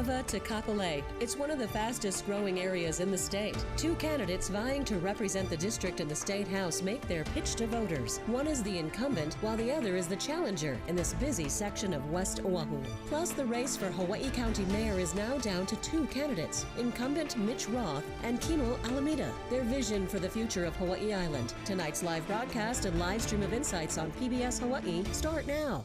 Eva to Kapolei. It's one of the fastest growing areas in the state. Two candidates vying to represent the district in the State House make their pitch to voters. One is the incumbent, while the other is the challenger in this busy section of West Oahu. Plus, the race for Hawaii County Mayor is now down to two candidates, incumbent Mitch Roth and Kino Alameda. Their vision for the future of Hawaii Island. Tonight's live broadcast and live stream of Insights on PBS Hawaii start now.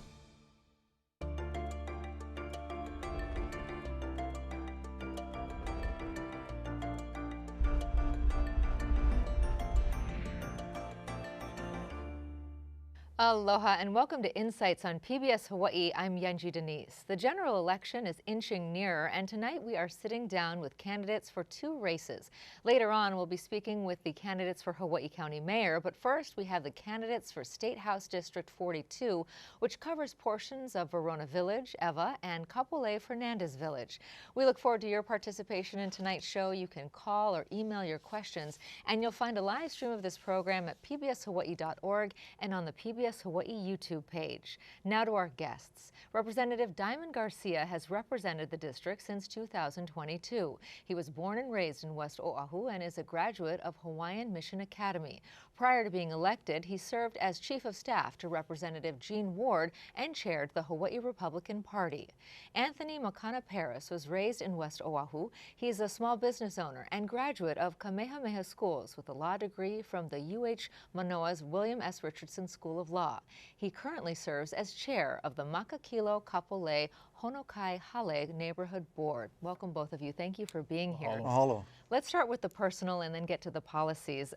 Aloha and welcome to Insights on PBS Hawaii. I'm Yenji Denise. The general election is inching nearer, and tonight we are sitting down with candidates for two races. Later on, we'll be speaking with the candidates for Hawaii County Mayor, but first we have the candidates for State House District 42, which covers portions of Verona Village, Eva, and Kapolei Fernandez Village. We look forward to your participation in tonight's show. You can call or email your questions, and you'll find a live stream of this program at pbshawaii.org and on the PBS Hawaii YouTube page. Now to our guests. Representative Diamond Garcia has represented the district since 2022. He was born and raised in West Oahu and is a graduate of Hawaiian Mission Academy. Prior to being elected, he served as Chief of Staff to Representative Gene Ward and chaired the Hawaii Republican Party. Anthony Makana Paris was raised in West Oahu. He is a small business owner and graduate of Kamehameha Schools with a law degree from the UH Manoa's William S. Richardson School of Law. He currently serves as chair of the Makakilo Kapolei Honokai Hale Neighborhood Board. Welcome, both of you. Thank you for being here. Mahalo. Let's start with the personal and then get to the policies.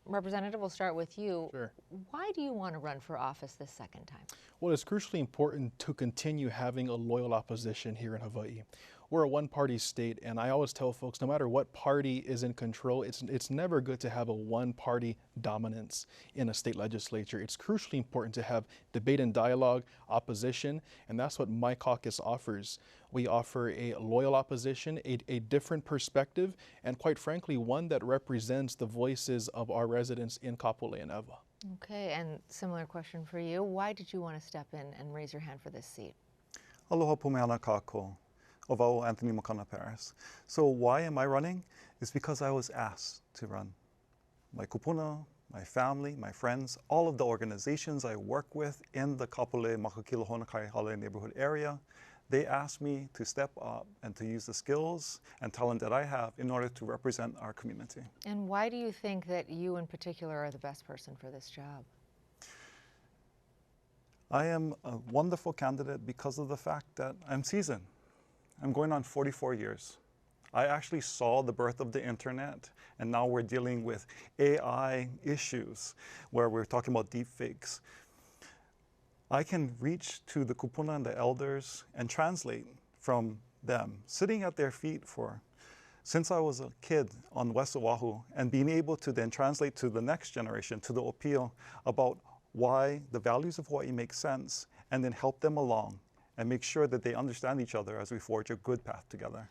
Representative, we'll start with you. Sure. Why do you want to run for office this second time? Well, it's crucially important to continue having a loyal opposition here in Hawaii. We're a one-party state, and I always tell folks, no matter what party is in control, it's never good to have a one-party dominance in a state legislature. It's crucially important to have debate and dialogue, opposition, and that's what my caucus offers. We offer a loyal opposition, a different perspective, and quite frankly, one that represents the voices of our residents in Kapolei and Eva. Okay, and similar question for you. Why did you want to step in and raise your hand for this seat? Aloha pumeana kako. Ovao Anthony Makana Paris. So why am I running? It's because I was asked to run. My kupuna, my family, my friends, all of the organizations I work with in the Kapolei Makakilo Honokai Hale neighborhood area, they asked me to step up and to use the skills and talent that I have in order to represent our community. And why do you think that you in particular are the best person for this job? I am a wonderful candidate because of the fact that I'm seasoned. I'm going on 44 years. I actually saw the birth of the internet, and now we're dealing with AI issues where we're talking about deep fakes. I can reach to the kupuna and the elders and translate from them, sitting at their feet since I was a kid on West Oahu, and being able to then translate to the next generation, to the Opio, about why the values of Hawaii make sense, and then help them along and make sure that they understand each other as we forge a good path together.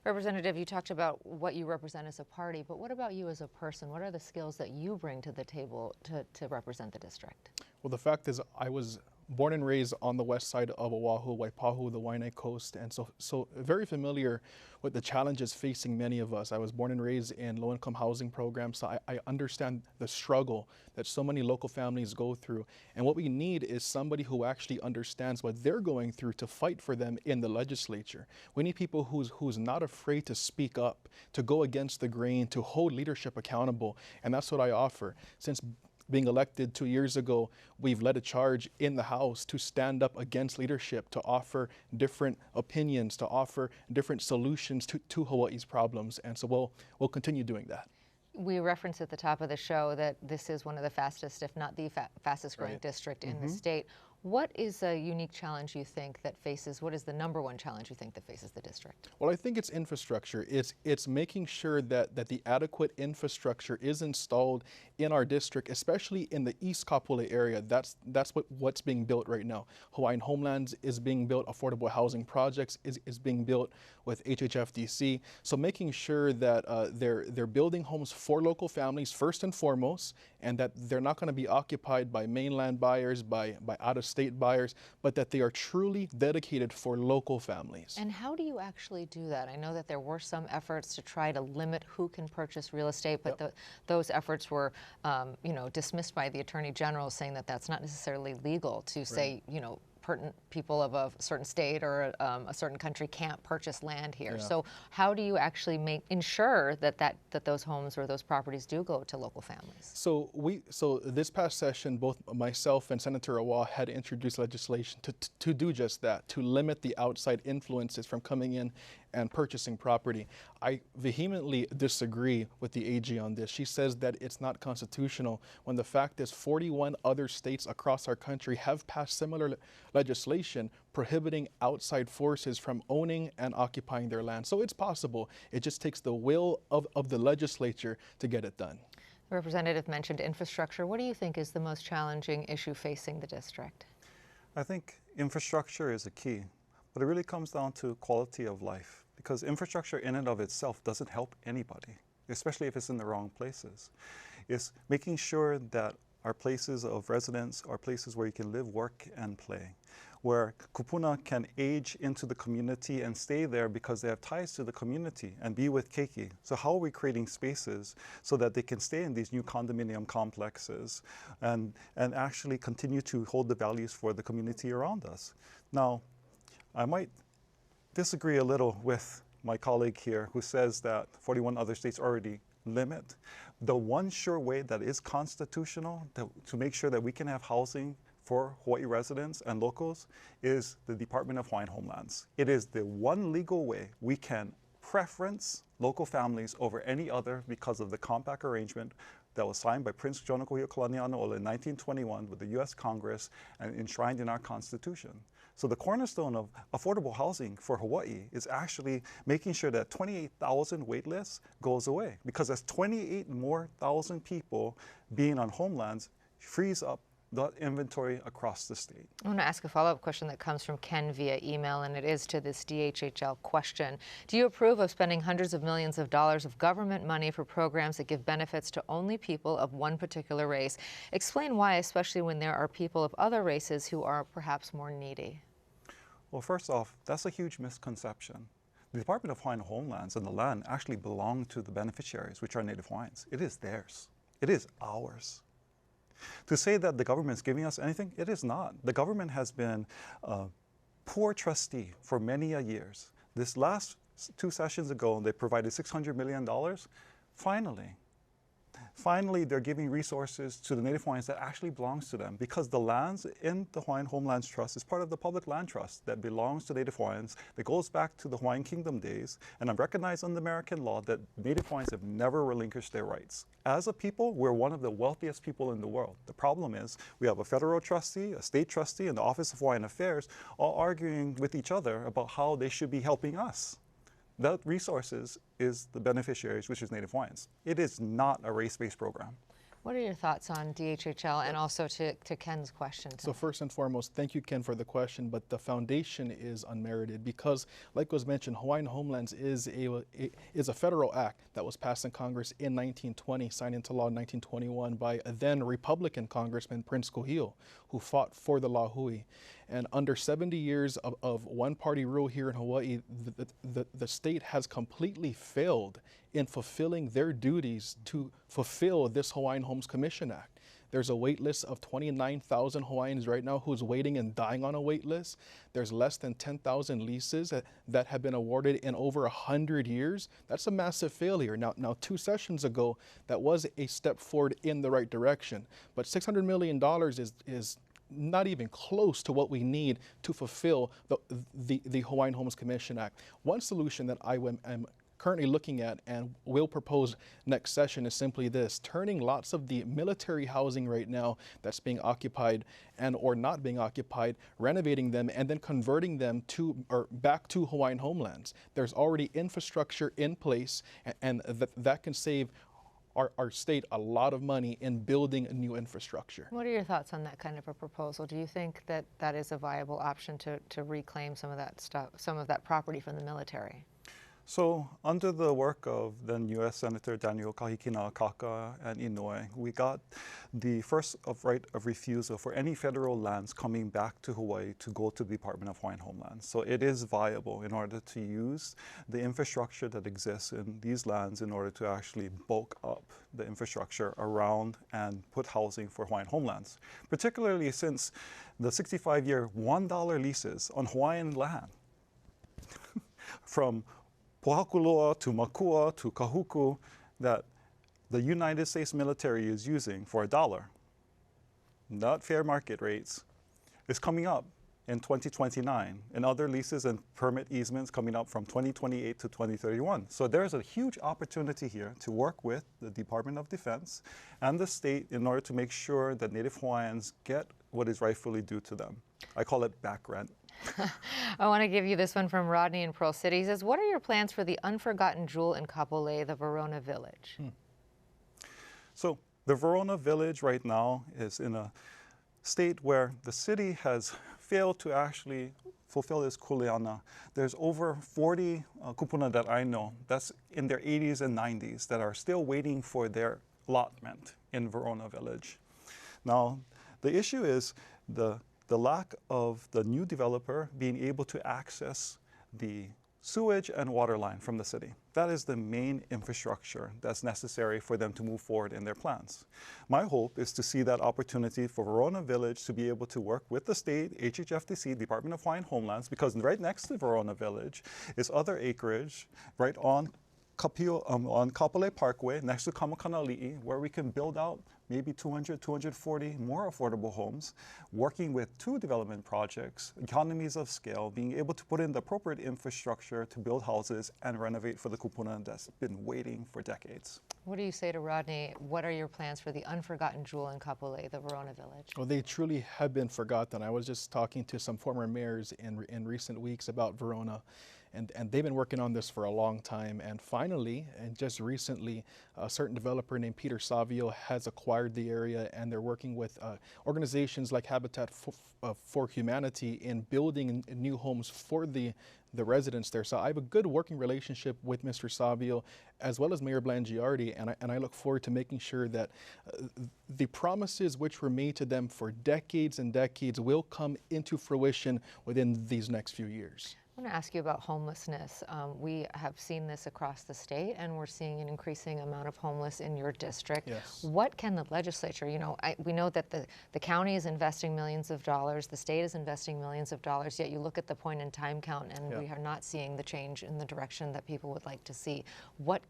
Representative, you talked about what you represent as a party, but what about you as a person? What are the skills that you bring to the table to represent the district? Well, the fact is I was born and raised on the west side of Oahu, Waipahu, the Waianae Coast, and so very familiar with the challenges facing many of us. I was born and raised in low-income housing programs, so I understand the struggle that so many local families go through. And what we need is somebody who actually understands what they're going through to fight for them in the legislature. We need people who's not afraid to speak up, to go against the grain, to hold leadership accountable, and that's what I offer. Since being elected 2 years ago, we've led a charge in the House to stand up against leadership, to offer different opinions, to offer different solutions to Hawaii's problems. And so we'll continue doing that. We referenced at the top of the show that this is one of the fastest, if not the fastest growing district in the state. What is a unique challenge you think that faces, what is the number one challenge you think that faces the district? Well, I think it's infrastructure. It's making sure that the adequate infrastructure is installed in our district, especially in the East Kapolei area. That's what's being built right now. Hawaiian Homelands is being built, affordable housing projects is being built with HHFDC. So making sure that they're building homes for local families first and foremost, and that they're not going to be occupied by mainland buyers, by out of state buyers, but that they are truly dedicated for local families. And how do you actually do that? I know that there were some efforts to try to limit who can purchase real estate, but those efforts were, dismissed by the Attorney General, saying that that's not necessarily legal to say, pertinent people of a certain state or a certain country can't purchase land here. Yeah. So how do you actually ensure that those homes or those properties do go to local families? So this past session, both myself and Senator Awah had introduced legislation to do just that, to limit the outside influences from coming in and purchasing property. I vehemently disagree with the AG on this. She says that it's not constitutional when the fact is 41 other states across our country have passed similar legislation prohibiting outside forces from owning and occupying their land. So it's possible. It just takes the will of the legislature to get it done. The representative mentioned infrastructure. What do you think is the most challenging issue facing the district? I think infrastructure is a key, but it really comes down to quality of life, because infrastructure in and of itself doesn't help anybody, especially if it's in the wrong places. It's making sure that our places of residence are places where you can live, work, and play, where kupuna can age into the community and stay there because they have ties to the community and be with keiki. So how are we creating spaces so that they can stay in these new condominium complexes and actually continue to hold the values for the community around us? Now, I might disagree a little with my colleague here who says that 41 other states already limit. The one sure way that is constitutional to make sure that we can have housing for Hawaii residents and locals is the Department of Hawaiian Homelands. It is the one legal way we can preference local families over any other because of the compact arrangement that was signed by Prince Jonokohiakalanianaola in 1921 with the U.S. Congress and enshrined in our Constitution. So the cornerstone of affordable housing for Hawaii is actually making sure that 28,000 wait lists goes away, because that's 28 more thousand people being on homelands frees up the inventory across the state. I want to ask a follow-up question that comes from Ken via email, and it is to this DHHL question. Do you approve of spending hundreds of millions of dollars of government money for programs that give benefits to only people of one particular race? Explain why, especially when there are people of other races who are perhaps more needy. Well, first off, that's a huge misconception. The Department of Hawaiian Homelands and the land actually belong to the beneficiaries, which are Native Hawaiians. It is theirs. It is ours. To say that the government is giving us anything, it is not. The government has been a poor trustee for many years. This last 2 sessions ago, they provided $600 million. Finally, they're giving resources to the Native Hawaiians that actually belongs to them, because the lands in the Hawaiian Homelands Trust is part of the public land trust that belongs to Native Hawaiians, that goes back to the Hawaiian Kingdom days, and I'm recognized under American law that Native Hawaiians have never relinquished their rights. As a people, we're one of the wealthiest people in the world. The problem is we have a federal trustee, a state trustee, and the Office of Hawaiian Affairs all arguing with each other about how they should be helping us. That resources is the beneficiaries, which is Native Hawaiians. It is not a race-based program. What are your thoughts on DHHL and also to Ken's question? So first and foremost, thank you, Ken, for the question, but the foundation is unmerited because, like was mentioned, Hawaiian Homelands is a federal act that was passed in Congress in 1920, signed into law in 1921 by a then Republican Congressman Prince Kohio, who fought for the Lahui. And under 70 years of one-party rule here in Hawaii, the state has completely failed in fulfilling their duties to fulfill this Hawaiian Homes Commission Act. There's a wait list of 29,000 Hawaiians right now who's waiting and dying on a wait list. There's less than 10,000 leases that have been awarded in over 100 years. That's a massive failure. Now 2 sessions ago, that was a step forward in the right direction, but $600 million is not even close to what we need to fulfill the Hawaiian Homes Commission Act. One solution that I am currently looking at and will propose next session is simply this: turning lots of the military housing right now that's being occupied and or not being occupied, renovating them and then converting them to or back to Hawaiian Homelands. There's already infrastructure in place, and that can save our state a lot of money in building a new infrastructure. What are your thoughts on that kind of a proposal? Do you think that that is a viable option to reclaim some of that stuff, some of that property from the military? So under the work of then U.S. Senator Daniel Kahikina Kaka and Inouye, we got the first of right of refusal for any federal lands coming back to Hawaii to go to the Department of Hawaiian Homelands. So it is viable in order to use the infrastructure that exists in these lands in order to actually bulk up the infrastructure around and put housing for Hawaiian homelands, particularly since the 65-year $1 leases on Hawaiian land from Pohakuloa to Makua to Kahuku that the United States military is using for $1, not fair market rates, is coming up in 2029, and other leases and permit easements coming up from 2028 to 2031. So there's a huge opportunity here to work with the Department of Defense and the state in order to make sure that Native Hawaiians get what is rightfully due to them. I call it back rent. I want to give you this one from Rodney in Pearl City. He says, what are your plans for the unforgotten jewel in Kapolei, the Verona Village? So the Verona Village right now is in a state where the city has failed to actually fulfill its kuleana. There's over 40 kupuna that I know that's in their 80s and 90s that are still waiting for their allotment in Verona Village. Now, the issue is the lack of the new developer being able to access the sewage and water line from the city. That is the main infrastructure that's necessary for them to move forward in their plans. My hope is to see that opportunity for Verona Village to be able to work with the state, HHFDC, Department of Hawaiian Homelands, because right next to Verona Village is other acreage right on Kapolei Parkway, next to Kamakanali'i, where we can build out maybe 200, 240 more affordable homes, working with 2 development projects, economies of scale, being able to put in the appropriate infrastructure to build houses and renovate for the kupuna that's been waiting for decades. What do you say to Rodney? What are your plans for the unforgotten jewel in Kapolei, the Verona Village? Well, they truly have been forgotten. I was just talking to some former mayors in recent weeks about Verona. And they've been working on this for a long time. And finally, and just recently, a certain developer named Peter Savio has acquired the area, and they're working with organizations like Habitat for Humanity in building new homes for the residents there. So I have a good working relationship with Mr. Savio as well as Mayor Blangiardi, and I look forward to making sure that the promises which were made to them for decades and decades will come into fruition within these next few years. I want to ask you about homelessness. We have seen this across the state, and we're seeing an increasing amount of homeless in your district. Yes. What can the legislature, we know that the county is investing millions of dollars, the state is investing millions of dollars, yet you look at the point in time count and we are not seeing the change in the direction that people would like to see. What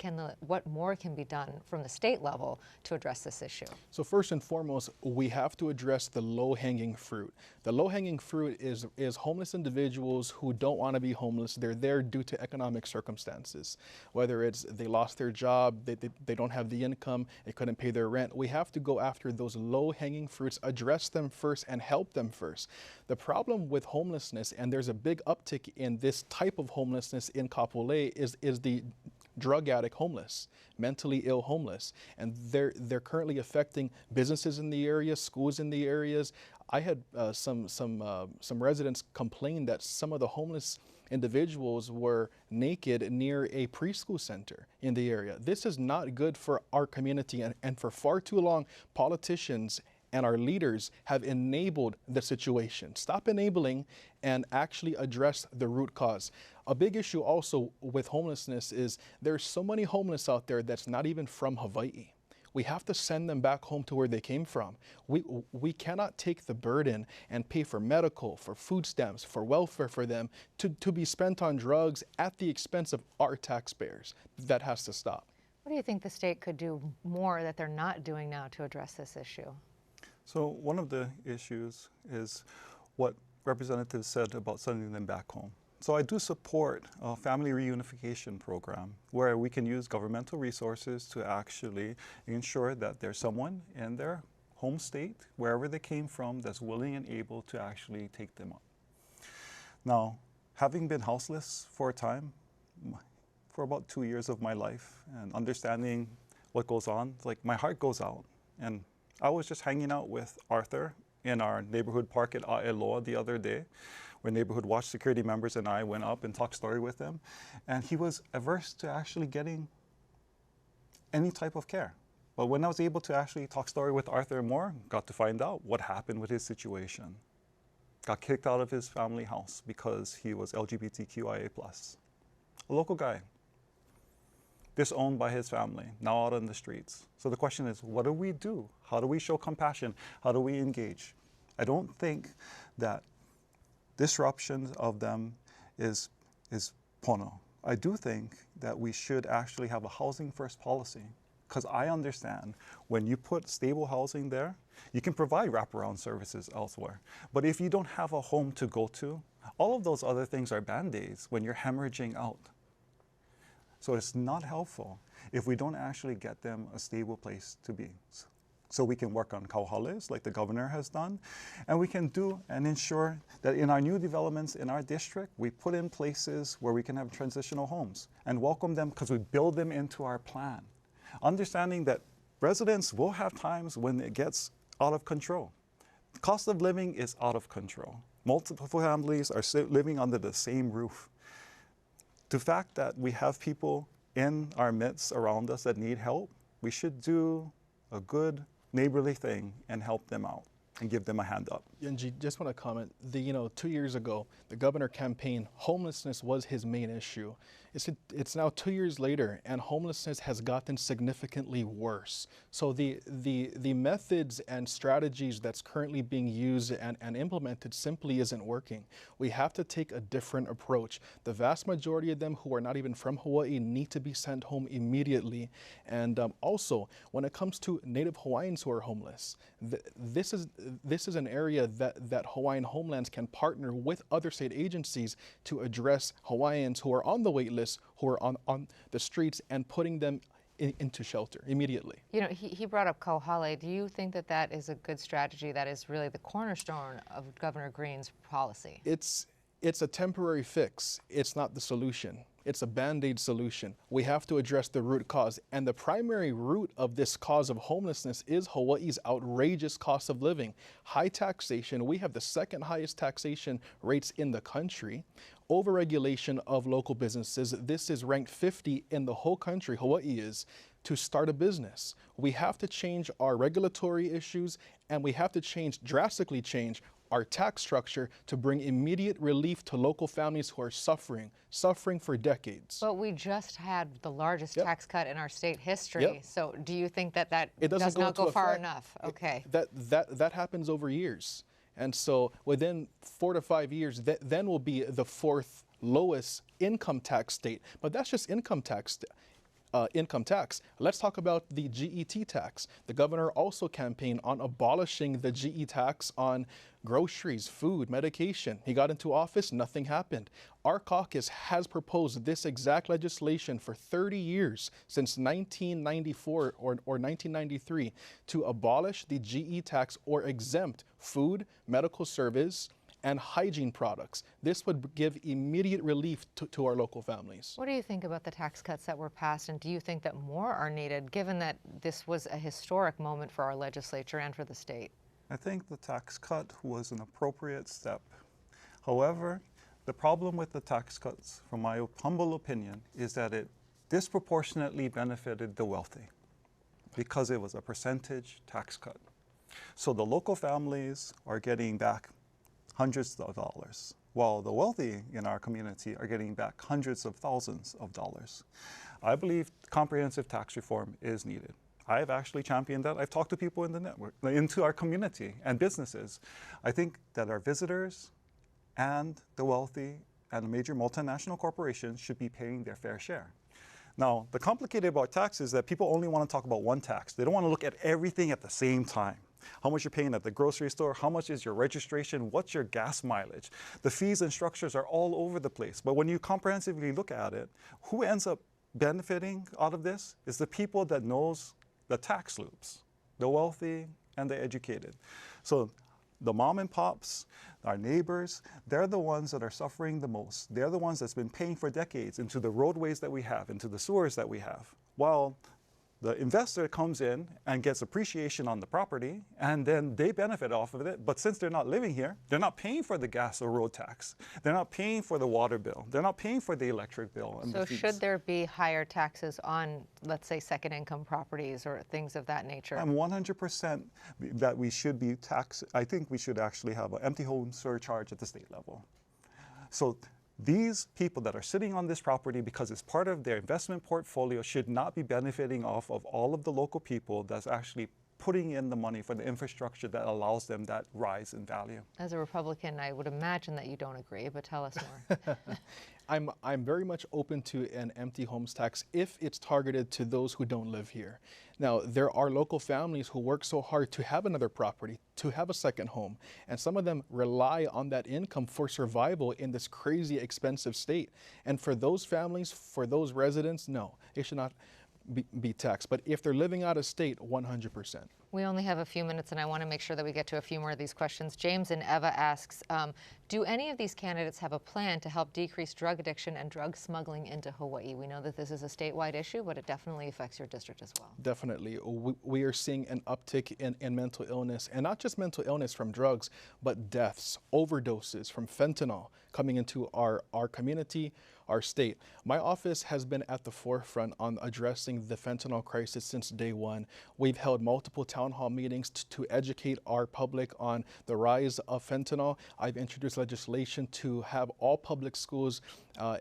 more can be done from the state level to address this issue? So first and foremost, we have to address the low-hanging fruit. The low-hanging fruit is homeless individuals who don't want to be homeless. They're there due to economic circumstances, whether it's they lost their job, they don't have the income, they couldn't pay their rent. We have to go after those low-hanging fruits, address them first, and help them first. The problem with homelessness, and there's a big uptick in this type of homelessness in Kapolei, is the drug addict homeless, mentally ill homeless, and they're currently affecting businesses in the area, schools in the areas. I had some residents complain that some of the homeless individuals were naked near a preschool center in the area. This is not good for our community, and for far too long, politicians and our leaders have enabled the situation. Stop enabling and actually address the root cause. A big issue also with homelessness is there's so many homeless out there that's not even from Hawaii. We have to send them back home to where they came from. We cannot take the burden and pay for medical, for food stamps, for welfare for them to be spent on drugs at the expense of our taxpayers. That has to stop. What do you think the state could do more that they're not doing now to address this issue? So one of the issues is what representatives said about sending them back home. So I do support a family reunification program where we can use governmental resources to actually ensure that there's someone in their home state, wherever they came from, that's willing and able to actually take them up. Now, having been houseless for a time, for about 2 years of my life, and understanding what goes on, like my heart goes out. And I was just hanging out with Arthur in our neighborhood park at Aeloa the other day, where Neighborhood Watch security members and I went up and talked story with him. And he was averse to actually getting any type of care. But when I was able to actually talk story with Arthur Moore, got to find out what happened with his situation. Got kicked out of his family house because he was LGBTQIA+. A local guy, disowned by his family, now out on the streets. So the question is, what do we do? How do we show compassion? How do we engage? I don't think that disruption of them is pono. I do think that we should actually have a housing first policy, because I understand when you put stable housing there, you can provide wraparound services elsewhere. But if you don't have a home to go to, all of those other things are band-aids when you're hemorrhaging out. So it's not helpful if we don't actually get them a stable place to be. So we can work on kauhales like the governor has done, and we can do and ensure that in our new developments in our district, we put in places where we can have transitional homes and welcome them because we build them into our plan. Understanding that residents will have times when it gets out of control. The cost of living is out of control. Multiple families are living under the same roof. The fact that we have people in our midst around us that need help, we should do a good neighborly thing and help them out and give them a hand up. Yanji, just want to comment. 2 years ago, the governor campaigned, homelessness was his main issue. It's now 2 years later, and homelessness has gotten significantly worse. So the methods and strategies that's currently being used and implemented simply isn't working. We have to take a different approach. The vast majority of them who are not even from Hawaii need to be sent home immediately. And also, when it comes to Native Hawaiians who are homeless, this is an area that Hawaiian Homelands can partner with other state agencies to address Hawaiians who are on the wait list, who are on the streets, and putting them into shelter immediately. You know, he brought up kauhale. Do you think that that is a good strategy? That is really the cornerstone of Governor Green's policy? It's a temporary fix. It's not the solution. It's a Band-Aid solution. We have to address the root cause. And the primary root of this cause of homelessness is Hawaii's outrageous cost of living. High taxation. We have the second highest taxation rates in the country. Overregulation of local businesses. This is ranked 50 in the whole country, Hawaii is, to start a business. We have to change our regulatory issues, and we have to drastically change our tax structure to bring immediate relief to local families who are suffering for decades. But we just had the largest tax cut in our state history. Yep. So do you think that it does not go far effect. enough? Okay. That happens over years. And so within 4 to 5 years, then will be the fourth lowest income tax state. But that's just income tax. Let's talk about the GET tax. The governor also campaigned on abolishing the GE tax on groceries, food, medication. He got into office, nothing happened. Our caucus has proposed this exact legislation for 30 years, since 1994 or 1993, to abolish the GE tax or exempt food, medical service, and hygiene products. This would give immediate relief to our local families. What do you think about the tax cuts that were passed, and do you think that more are needed, given that this was a historic moment for our legislature and for the state? I think the tax cut was an appropriate step. However, the problem with the tax cuts, from my humble opinion, is that it disproportionately benefited the wealthy because it was a percentage tax cut. So the local families are getting back hundreds of dollars, while the wealthy in our community are getting back hundreds of thousands of dollars. I believe comprehensive tax reform is needed. I've actually championed that. I've talked to people in the network, into our community and businesses. I think that our visitors and the wealthy and major multinational corporations should be paying their fair share. Now, the complicated about tax is that people only want to talk about one tax. They don't want to look at everything at the same time. How much you're paying at the grocery store, how much is your registration, what's your gas mileage. The fees and structures are all over the place. But when you comprehensively look at it, who ends up benefiting out of this is the people that knows the tax loops, the wealthy and the educated. So the mom and pops, our neighbors, they're the ones that are suffering the most. They're the ones that's been paying for decades into the roadways that we have, into the sewers that we have. While The investor comes in and gets appreciation on the property, and then they benefit off of it. But since they're not living here, they're not paying for the gas or road tax. They're not paying for the water bill. They're not paying for the electric bill. And So should there be higher taxes on, let's say, second income properties or things of that nature? I'm 100% that we should be taxed. I think we should actually have an empty home surcharge at the state level. So these people that are sitting on this property because it's part of their investment portfolio should not be benefiting off of all of the local people that's actually putting in the money for the infrastructure that allows them that rise in value. As a Republican, I would imagine that you don't agree, but tell us more. I'm very much open to an empty homes tax if it's targeted to those who don't live here. Now, there are local families who work so hard to have another property, to have a second home, and some of them rely on that income for survival in this crazy expensive state. And for those families, for those residents, no, it should not be taxed. But if they're living out of state, 100%. We only have a few minutes, and I want to make sure that we get to a few more of these questions. James in Eva asks, do any of these candidates have a plan to help decrease drug addiction and drug smuggling into Hawaii? We know that this is a statewide issue, but it definitely affects your district as well. Definitely. We are seeing an uptick in mental illness, and not just mental illness from drugs, but deaths, overdoses from fentanyl coming into our community, our state. My office has been at the forefront on addressing the fentanyl crisis since day one. We've held multiple town hall meetings to educate our public on the rise of fentanyl. I've introduced legislation to have all public schools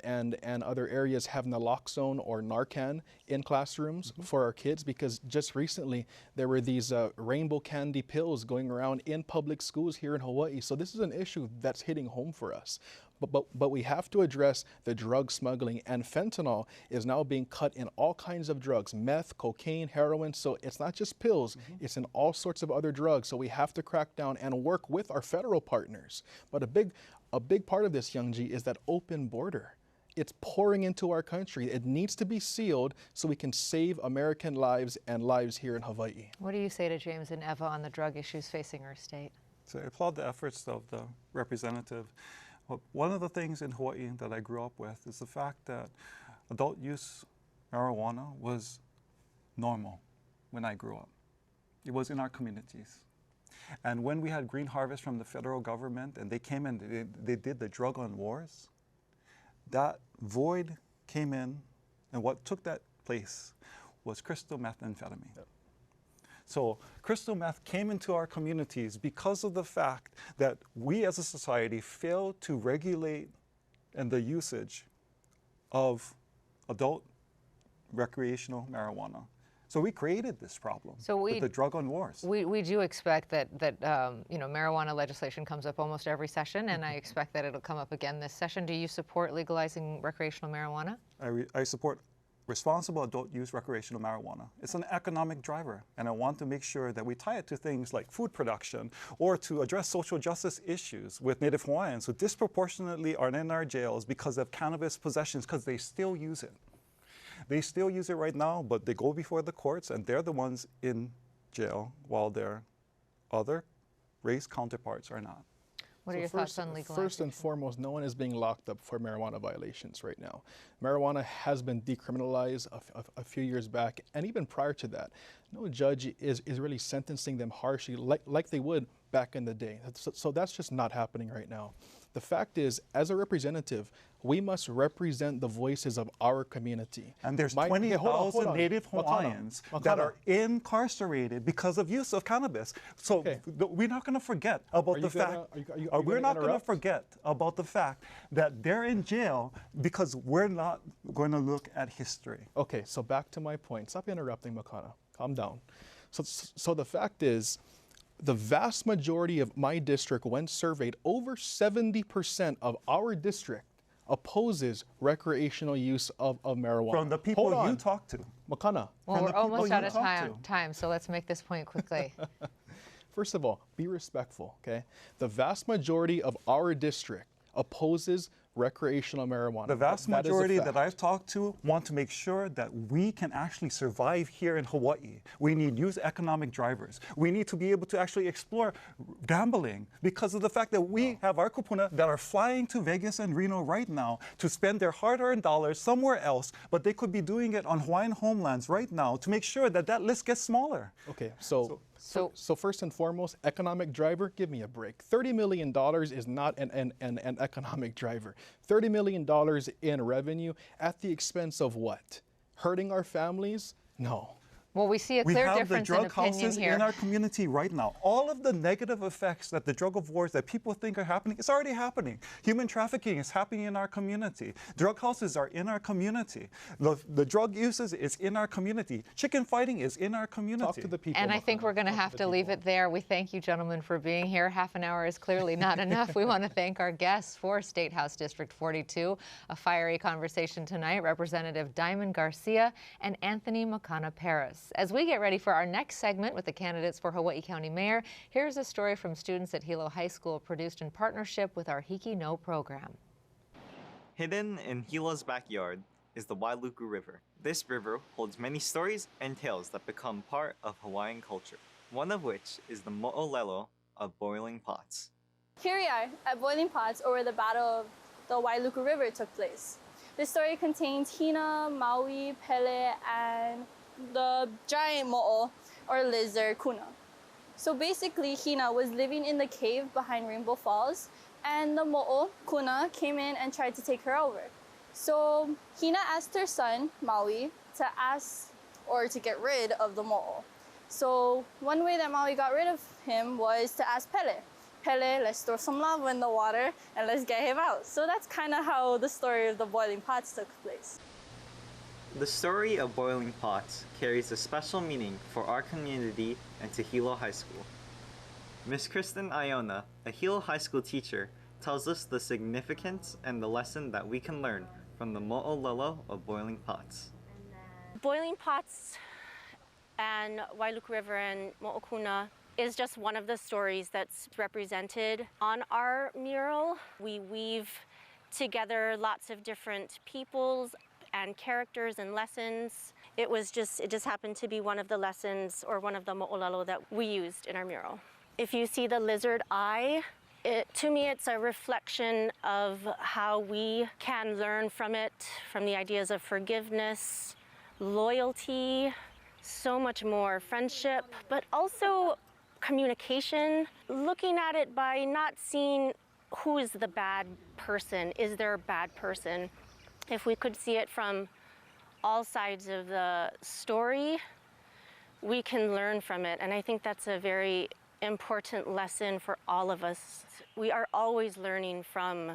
and other areas have naloxone or Narcan in classrooms for our kids, because just recently there were these rainbow candy pills going around in public schools here in Hawaii. So this is an issue that's hitting home for us. But we have to address the drug smuggling, and fentanyl is now being cut in all kinds of drugs, meth, cocaine, heroin. So it's not just pills, it's in all sorts of other drugs. So we have to crack down and work with our federal partners. But a big part of this, Young Ji, is that open border. It's pouring into our country. It needs to be sealed so we can save American lives and lives here in Hawaii. What do you say to James and Eva on the drug issues facing our state? So I applaud the efforts of the representative. One of the things in Hawaii that I grew up with is the fact that adult use marijuana was normal when I grew up. It was in our communities. And when we had Green Harvest from the federal government and they came and they did the drug on wars, that void came in, and what took that place was crystal methamphetamine. Yep. So crystal meth came into our communities because of the fact that we as a society failed to regulate and the usage of adult recreational marijuana. So we created this problem with the drug on wars. We do expect that marijuana legislation comes up almost every session, and I expect that it'll come up again this session. Do you support legalizing recreational marijuana? I support responsible adult use recreational marijuana. It's an economic driver, and I want to make sure that we tie it to things like food production or to address social justice issues with Native Hawaiians who disproportionately are in our jails because of cannabis possessions, because they still use it. They still use it right now, but they go before the courts and they're the ones in jail while their other race counterparts are not. What are your thoughts on legalization? First and foremost, no one is being locked up for marijuana violations right now. Marijuana has been decriminalized a few years back, and even prior to that, no judge is really sentencing them harshly like they would back in the day. So that's just not happening right now. The fact is, as a representative, we must represent the voices of our community. And there's 20,000 Native Hawaiians that are incarcerated because of use of cannabis. So we're not going to forget about the fact. We're not going to forget about the fact that they're in jail because we're not going to look at history. Okay, so back to my point. Stop interrupting, Makana. Calm down. So the fact is, the vast majority of my district, when surveyed, over 70% of our district opposes recreational use of marijuana. From the people you talk to. Makana. Well, we're almost out of time, so let's make this point quickly. First of all, be respectful, okay? The vast majority of our district opposes recreational marijuana. The vast That is a majority fact. that I've talked to want to make sure that we can actually survive here in Hawaii. We need youth economic drivers. We need to be able to actually explore gambling because of the fact that we have our kupuna that are flying to Vegas and Reno right now to spend their hard-earned dollars somewhere else, but they could be doing it on Hawaiian homelands right now to make sure that that list gets smaller. Okay, so first and foremost, economic driver, give me a break. $30 million is not an economic driver. $30 million in revenue at the expense of what? Hurting our families? No. Well, we see a We clear have the difference in drug opinion houses here. in our community right now. All of the negative effects that the drug of wars that people think are happening, it's already happening. Human trafficking is happening in our community. Drug houses are in our community. The drug uses is in our community. Chicken fighting is in our community. Talk to the people. And I think Makana. we're going to Talk have the to leave people. it there. We thank you, gentlemen, for being here. Half an hour is clearly not enough. We want to thank our guests for State House District 42. A fiery conversation tonight, Representative Diamond Garcia and Anthony Makana Paris. As we get ready for our next segment with the candidates for Hawaii County Mayor, here's a story from students at Hilo High School produced in partnership with our Hiki No program. Hidden in Hilo's backyard is the Wailuku River. This river holds many stories and tales that become part of Hawaiian culture, one of which is the mo'olelo of boiling pots. Here we are at Boiling Pots, or where the Battle of the Wailuku River took place. This story contains Hina, Maui, Pele, and the giant mo'o, or lizard, Kuna. So basically, Hina was living in the cave behind Rainbow Falls, and the mo'o, Kuna, came in and tried to take her over. So Hina asked her son, Maui, to get rid of the mo'o. So one way that Maui got rid of him was to ask Pele, Pele, let's throw some lava in the water and let's get him out. So that's kind of how the story of the Boiling Pots took place. The story of boiling pots carries a special meaning for our community and to Hilo High School. Miss Kristen Iona, a Hilo High School teacher, tells us the significance and the lesson that we can learn from the mo'olelo of boiling pots. Boiling Pots and Wailuku River and Mo'okuna is just one of the stories that's represented on our mural. We weave together lots of different peoples and characters and lessons. It just happened to be one of the lessons or one of the mo'olelo that we used in our mural. If you see the lizard eye, to me it's a reflection of how we can learn from it, from the ideas of forgiveness, loyalty, so much more, friendship, but also communication, looking at it by not seeing who is the bad person, is there a bad person? If we could see it from all sides of the story, we can learn from it. And I think that's a very important lesson for all of us. We are always learning from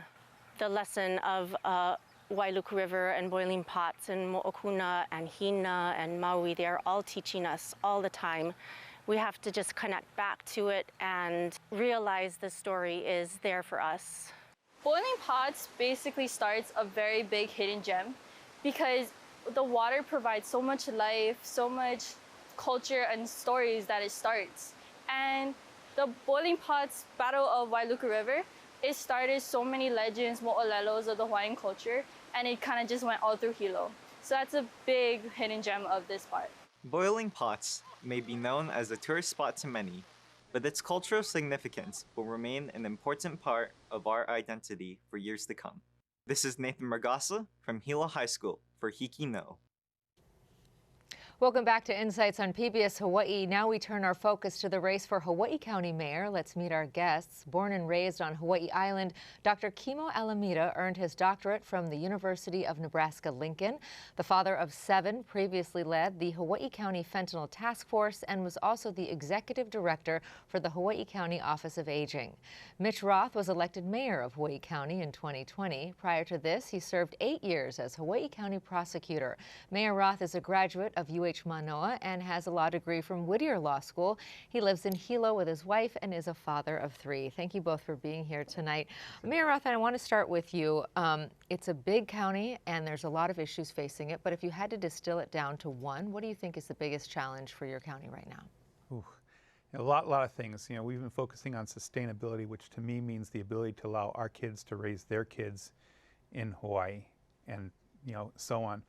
the lesson of Wailuku River and Boiling Pots and Mo'okuna and Hina and Maui. They are all teaching us all the time. We have to just connect back to it and realize the story is there for us. Boiling Pots basically starts a very big hidden gem because the water provides so much life, so much culture and stories that it starts. And the Boiling Pots Battle of Wailuku River, it started so many legends, mo'olelos of the Hawaiian culture, and it kind of just went all through Hilo. So that's a big hidden gem of this part. Boiling Pots may be known as a tourist spot to many, but its cultural significance will remain an important part of our identity for years to come. This is Nathan Margasa from Hilo High School for Hiki No. Welcome back to Insights on PBS Hawaii. Now we turn our focus to the race for Hawaii County Mayor. Let's meet our guests. Born and raised on Hawaii Island, Dr. Kimo Alameda earned his doctorate from the University of Nebraska-Lincoln. The father of 7 previously led the Hawaii County Fentanyl Task Force and was also the executive director for the Hawaii County Office of Aging. Mitch Roth was elected mayor of Hawaii County in 2020. Prior to this, he served 8 years as Hawaii County prosecutor. Mayor Roth is a graduate of UH Manoa and has a law degree from Whittier Law School. He lives in Hilo with his wife and is a father of 3. Thank you both for being here tonight. Mayor Roth, I want to start with you. It's a big county and there's a lot of issues facing it, but if you had to distill it down to one, what do you think is the biggest challenge for your county right now? Ooh. A lot of things. You know, we've been focusing on sustainability, which to me means the ability to allow our kids to raise their kids in Hawaii, and so on.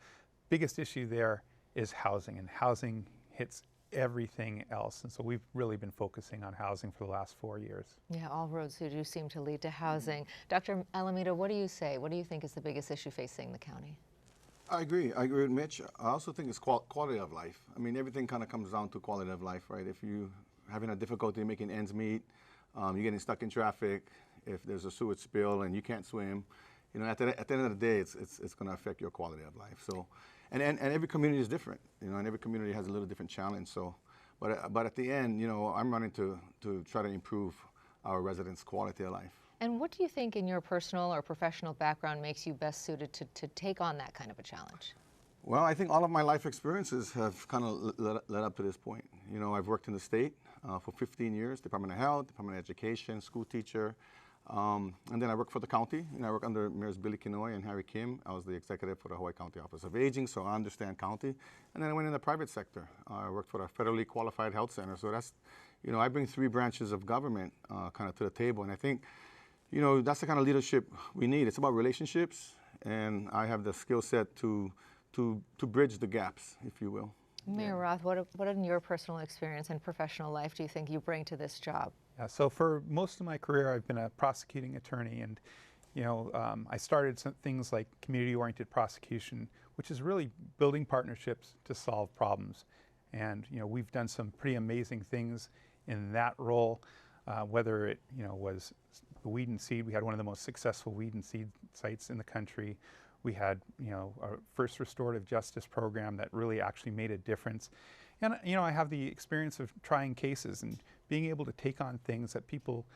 Biggest issue there is housing, and housing hits everything else. And so we've really been focusing on housing for the last 4 years. Yeah, all roads do seem to lead to housing. Dr. Alameda, what do you say? What do you think is the biggest issue facing the county? I agree with Mitch. I also think it's quality of life. I mean, everything kind of comes down to quality of life, right? If you're having a difficulty making ends meet, you're getting stuck in traffic, if there's a sewage spill and you can't swim, at the end of the day, it's going to affect your quality of life. So, and every community is different, and every community has a little different challenge. So, but at the end, I'm running to try to improve our residents' quality of life. And what do you think in your personal or professional background makes you best suited to take on that kind of a challenge? Well, I think all of my life experiences have kind of led up to this point. I've worked in the state for 15 years, Department of Health, Department of Education, school teacher. And then I worked for the county, I worked under Mayors Billy Kinoy and Harry Kim. I was the executive for the Hawaii County Office of Aging, so I understand county. And then I went in the private sector. I worked for a federally qualified health center. So that's, I bring 3 branches of government kind of to the table. And I think, that's the kind of leadership we need. It's about relationships, and I have the skill set to bridge the gaps, if you will. Mayor Roth, what in your personal experience and professional life do you think you bring to this job? Yeah, so for most of my career, I've been a prosecuting attorney, and I started some things like community-oriented prosecution, which is really building partnerships to solve problems. And we've done some pretty amazing things in that role, whether it was the Weed and Seed. We had one of the most successful Weed and Seed sites in the country. We had our first restorative justice program that really actually made a difference. And I have the experience of trying cases and being able to take on things that people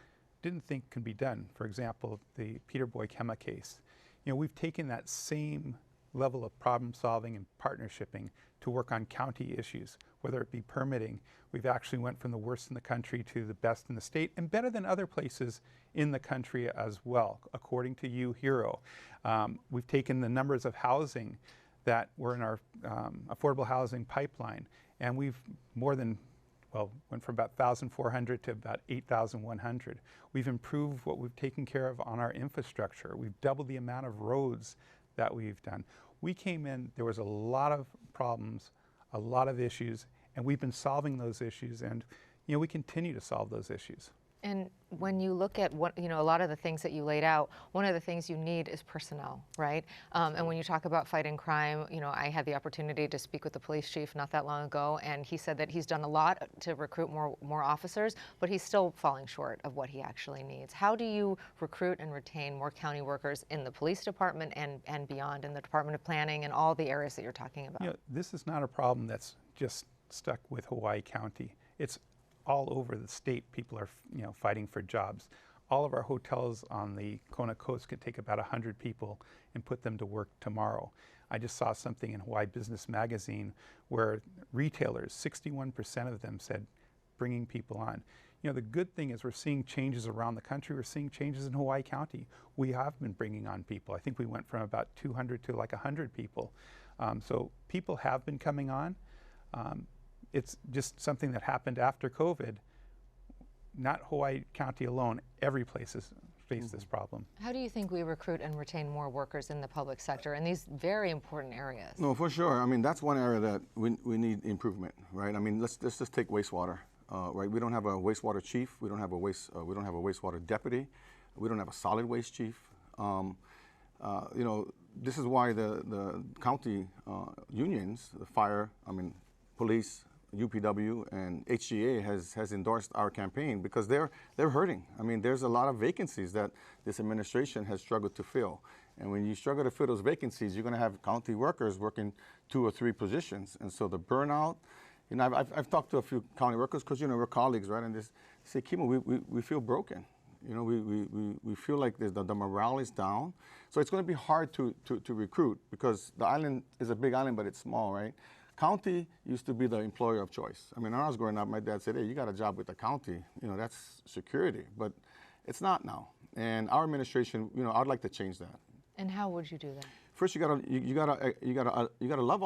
didn't think could be done. For example, the Peter Boykema case. We've taken that same level of problem solving and partnershiping to work on county issues, whether it be permitting. We've actually went from the worst in the country to the best in the state, and better than other places in the country as well, according to UHERO. We've taken the numbers of housing that were in our affordable housing pipeline, and we've went from about 1,400 to about 8,100. We've improved what we've taken care of on our infrastructure. We've doubled the amount of roads that we've done. We came in, there was a lot of problems, a lot of issues, and we've been solving those issues, and we continue to solve those issues. And when you look at what, a lot of the things that you laid out, one of the things you need is personnel, right? And when you talk about fighting crime, I had the opportunity to speak with the police chief not that long ago, and he said that he's done a lot to recruit more officers, but he's still falling short of what he actually needs. How do you recruit and retain more county workers in the police department and beyond, in the Department of Planning and all the areas that you're talking about? This is not a problem that's just stuck with Hawaii County. It's all over the state. People are fighting for jobs. All of our hotels on the Kona coast could take about 100 people and put them to work tomorrow. I just saw something in Hawaii Business Magazine where retailers, 61% of them said bringing people on. The good thing is we're seeing changes around the country. We're seeing changes in Hawaii County. We have been bringing on people. I think we went from about 200 to like 100 people. So people have been coming on. It's just something that happened after COVID. Not Hawaii County alone, every place has faced this problem. How do you think we recruit and retain more workers in the public sector in these very important areas? No, for sure. I mean, that's one area that we need improvement, right? I mean, let's just take wastewater, right? We don't have a wastewater chief. We don't have a wastewater deputy. We don't have a solid waste chief. This is why the county unions, the fire, police, UPW and HGA has endorsed our campaign because they're hurting. I mean, there's a lot of vacancies that this administration has struggled to fill. And when you struggle to fill those vacancies, you're going to have county workers working 2 or 3 positions. And so the burnout, I've talked to a few county workers because, we're colleagues, right? And they say, Kimo, we feel broken. We feel like the morale is down. So it's going to be hard to recruit because the island is a big island, but it's small, right? County used to be the employer of choice. I mean, when I was growing up, my dad said, hey, you got a job with the county, that's security, but it's not now. And our administration, I'd like to change that. And how would you do that? First, you gotta love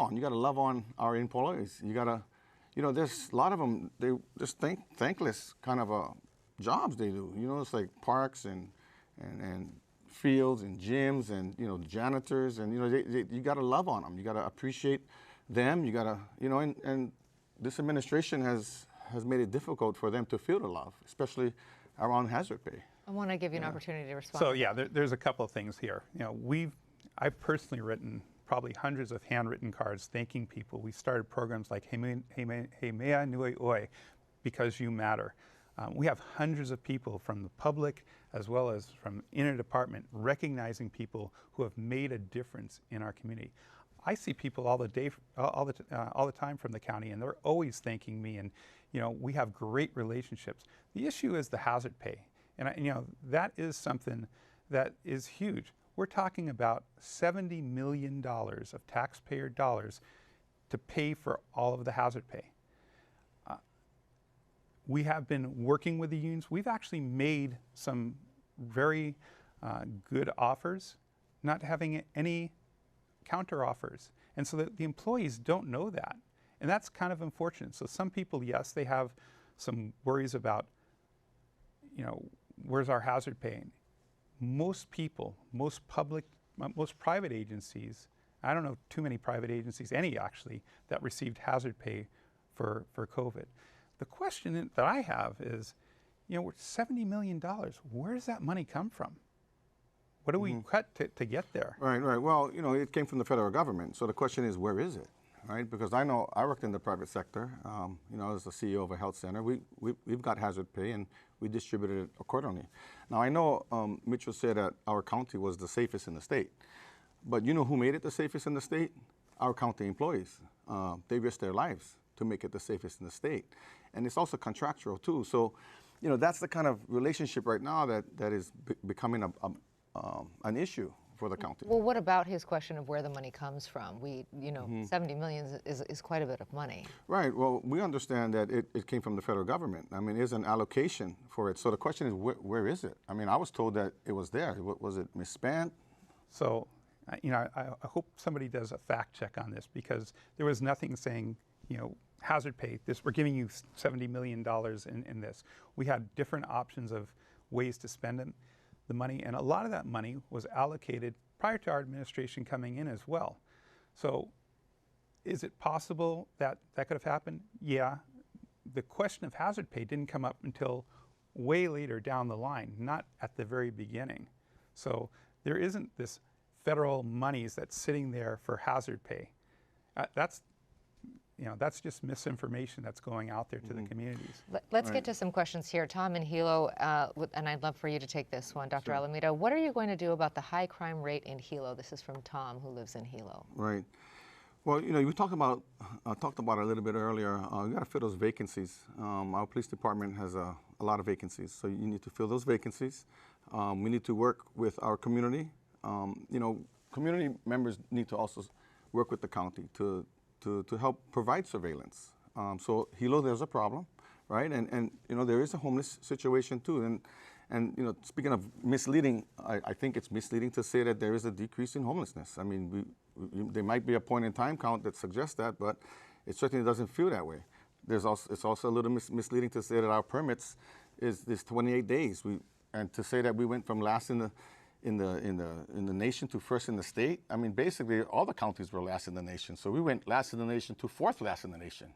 on our employees. There's a lot of them, they just thankless kind of jobs they do. It's like parks and fields and gyms and, you know, janitors, and, you know, you got to love on them. You got to appreciate them. You got to, you know, and this administration has made it difficult for them to feel the love, especially around hazard pay. I want to give you an opportunity to respond. So yeah, there's a couple of things here. You know, I've personally written probably hundreds of handwritten cards thanking people. We started programs like He Mea Nui Oi, because you matter. We have hundreds of people from the public as well as from inner department recognizing people who have made a difference in our community. I see people all the time from the county, and they're always thanking me. And you know, we have great relationships. The issue is the hazard pay, and you know, that is something that is huge. We're talking about $70 million of taxpayer dollars to pay for all of the hazard pay. We have been working with the unions. We've actually made some very good offers, not having any counter offers. And so the employees don't know that. And that's kind of unfortunate. So some people, yes, they have some worries about, you know, where's our hazard pay? Most people, most private agencies, I don't know too many private agencies, any actually, that received hazard pay for COVID. The question that I have is, you know, $70 million, where does that money come from? What do we cut to get there? Right. Well, you know, it came from the federal government. So the question is, where is it? Right? Because I know I worked in the private sector. You know, as the CEO of a health center, we've got hazard pay, and we distributed it accordingly. Now I know Mitchell said that our county was the safest in the state, but you know who made it the safest in the state? Our county employees. They risked their lives to make it the safest in the state, and it's also contractual too. So, you know, that's the kind of relationship right now that is becoming an issue for the county. Well, what about his question of where the money comes from? You know, 70 million is quite a bit of money. Right. Well, we understand that it came from the federal government. I mean, there's an allocation for it. So the question is, where is it? I mean, I was told that it was there. Was it misspent? So, you know, I hope somebody does a fact check on this, because there was nothing saying, you know, hazard pay, we're giving you $70 million in this. We had different options of ways to spend the money, and a lot of that money was allocated prior to our administration coming in as well. So is it possible that that could have happened? Yeah. The question of hazard pay didn't come up until way later down the line, not at the very beginning. So there isn't this federal monies that's sitting there for hazard pay. You know, that's just misinformation that's going out there to the communities. Let's get to some questions here. Tom in Hilo, and I'd love for you to take this one. Dr. Alameda, what are you going to do about the high crime rate in Hilo? This is from Tom, who lives in Hilo. Right. Well, you know, we talked about it a little bit earlier. You got to fill those vacancies. Our police department has a lot of vacancies, so you need to fill those vacancies. We need to work with our community. You know, community members need to also work with the county to help provide surveillance. So Hilo, there's a problem, right? And you know, there is a homeless situation too. And you know, speaking of misleading, I think it's misleading to say that there is a decrease in homelessness. I mean, there might be a point in time count that suggests that, but it certainly doesn't feel that way. It's also a little misleading to say that our permits is 28 days. And to say that we went from last in the nation to first in the state. I mean, basically, all the counties were last in the nation. So we went last in the nation to fourth last in the nation.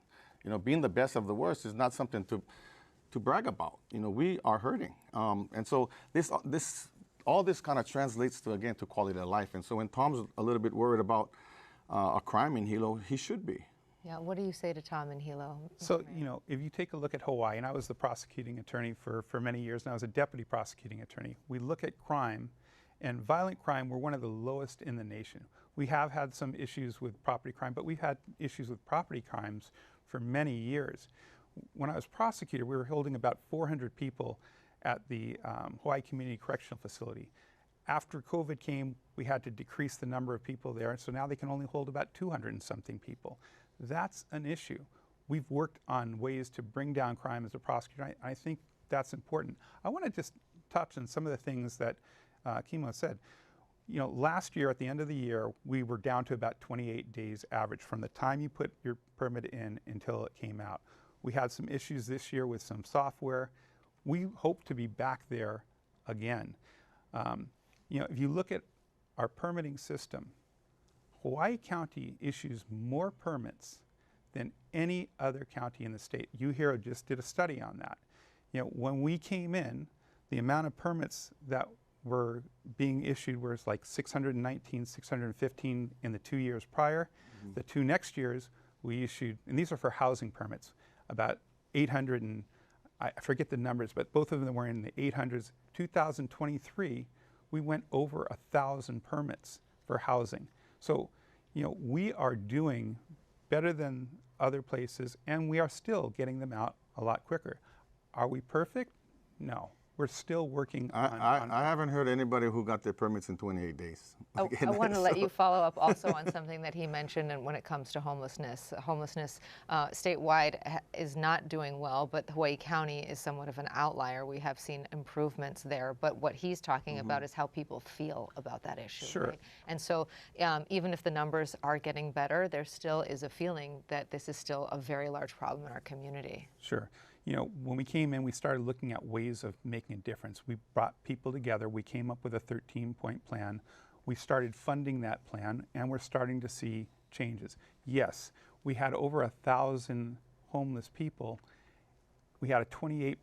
You know, being the best of the worst is not something to brag about. You know, we are hurting. And so all this kind of translates to, again, to quality of life. And so when Tom's a little bit worried about a crime in Hilo, he should be. Yeah, what do you say to Tom in Hilo? So, you know, if you take a look at Hawaii, and I was the prosecuting attorney for many years, and I was a deputy prosecuting attorney, we look at crime. And violent crime, we're one of the lowest in the nation. We have had some issues with property crime, but we've had issues with property crimes for many years. When I was prosecutor, we were holding about 400 people at the Hawaii Community Correctional Facility. After COVID came, we had to decrease the number of people there, so now they can only hold about 200 and something people. That's an issue. We've worked on ways to bring down crime as a prosecutor. I think that's important. I want to just touch on some of the things that Kimo said. You know, last year at the end of the year, we were down to about 28 days average from the time you put your permit in until it came out. We had some issues this year with some software. We hope to be back there again. You know, if you look at our permitting system, Hawaii County issues more permits than any other county in the state. UHERO just did a study on that. You know, when we came in, the amount of permits that were being issued was like 619, 615 in the 2 years prior. The 2 next years, we issued, and these are for housing permits, about 800 and, I forget the numbers, but both of them were in the 800s. 2023, we went over 1,000 permits for housing. So, you know, we are doing better than other places, and we are still getting them out a lot quicker. Are we perfect? No. We're still working on I haven't heard anybody who got their permits in 28 days. I want to let you follow up also on something that he mentioned, and when it comes to homelessness. Homelessness statewide is not doing well, but Hawaii County is somewhat of an outlier. We have seen improvements there, but what he's talking about is how people feel about that issue. Sure. Right? And so even if the numbers are getting better, there still is a feeling that this is still a very large problem in our community. Sure. You know, when we came in, we started looking at ways of making a difference. We brought people together. We came up with a 13-point plan. We started funding that plan, and we're starting to see changes. Yes, we had over 1,000 homeless people. We had a 28%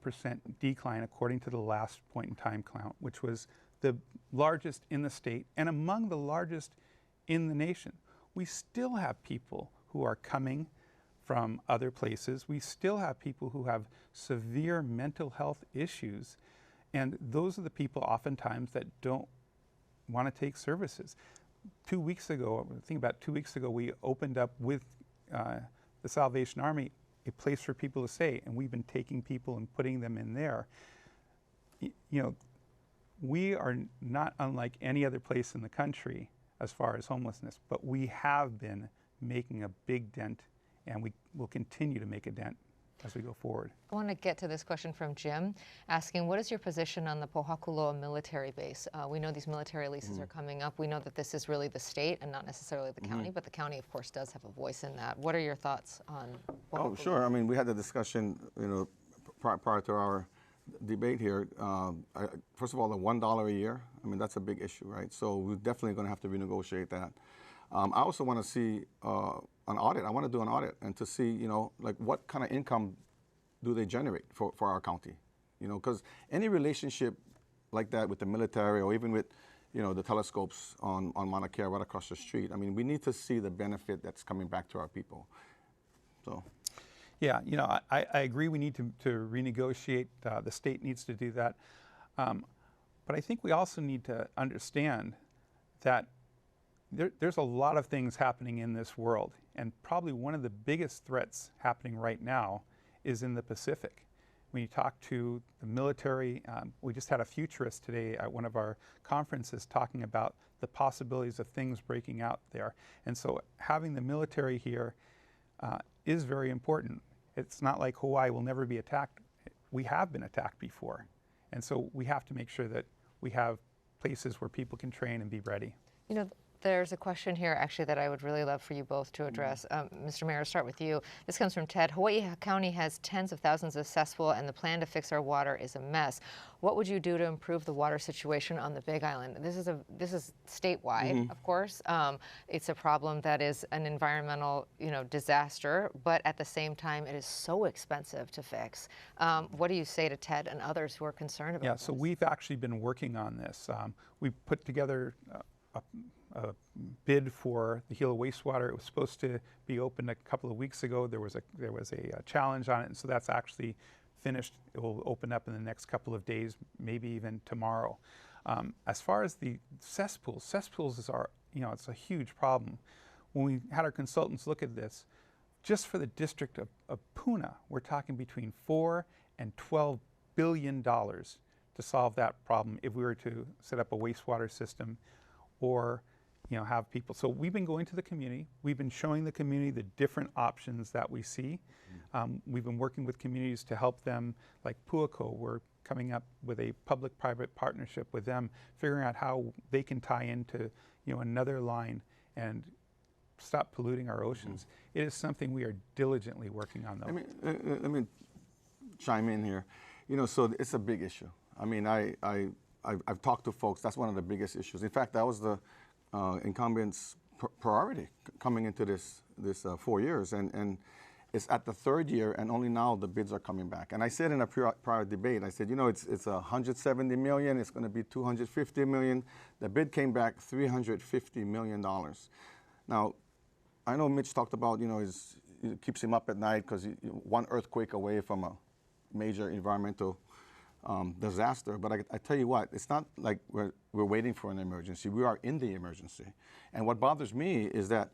decline according to the last point in time count, which was the largest in the state and among the largest in the nation. We still have people who are coming from other places. We still have people who have severe mental health issues, and those are the people oftentimes that don't want to take services. 2 weeks ago, I think about 2 weeks ago, we opened up with the Salvation Army a place for people to stay, and we've been taking people and putting them in there. You know, we are not unlike any other place in the country as far as homelessness, but we have been making a big dent, and we will continue to make a dent as we go forward. I want to get to this question from Jim, asking, what is your position on the Pohakuloa military base? We know these military leases are coming up. We know that this is really the state and not necessarily the county, but the county, of course, does have a voice in that. What are your thoughts on Pohakuloa? Oh, sure. I mean, we had the discussion, you know, prior to our debate here. First of all, the $1 a year, I mean, that's a big issue, right? So we're definitely going to have to renegotiate that. I also want to see an audit. I want to do an audit and to see, you know, like what kind of income do they generate for our county? You know, because any relationship like that with the military or even with, you know, the telescopes on Mauna Kea right across the street, I mean, we need to see the benefit that's coming back to our people. So. Yeah, you know, I agree we need to renegotiate. The state needs to do that. But I think we also need to understand that there's a lot of things happening in this world, and probably one of the biggest threats happening right now is in the Pacific. When you talk to the military, we just had a futurist today at one of our conferences talking about the possibilities of things breaking out there. And so having the military here is very important. It's not like Hawaii will never be attacked. We have been attacked before. And so we have to make sure that we have places where people can train and be ready. You know, there's a question here actually that I would really love for you both to address. Mr. Mayor, I'll start with you. This comes from Ted. Hawaii County has tens of thousands of cesspool, and the plan to fix our water is a mess. What would you do to improve the water situation on the Big Island? This is statewide, of course. It's a problem that is an environmental, you know, disaster, but at the same time, it is so expensive to fix. What do you say to Ted and others who are concerned about this? Yeah, so we've actually been working on this. We put together a bid for the Gila wastewater. It was supposed to be opened a couple of weeks ago. There was a challenge on it, and so that's actually finished. It will open up in the next couple of days, maybe even tomorrow. As far as the cesspools is it's a huge problem. When we had our consultants look at this, just for the district of Puna, we're talking between $4 and $12 billion to solve that problem if we were to set up a wastewater system or have people. So we've been going to the community. We've been showing the community the different options that we see. We've been working with communities to help them, like Puako. We're coming up with a public-private partnership with them, figuring out how they can tie into another line and stop polluting our oceans. It is something we are diligently working on, though. Let me chime in here. So it's a big issue. I mean, I I've talked to folks. That's one of the biggest issues. In fact, that was the incumbent's priority coming into this 4 years, and it's at the third year, and only now the bids are coming back. And I said in a prior debate, I said, you know, it's 170 million. It's going to be 250 million. The bid came back $350 million. Now, I know Mitch talked about, you know, it keeps him up at night because one earthquake away from a major environmental disaster. But I tell you what, it's not like we're waiting for an emergency. We are in the emergency. And what bothers me is that,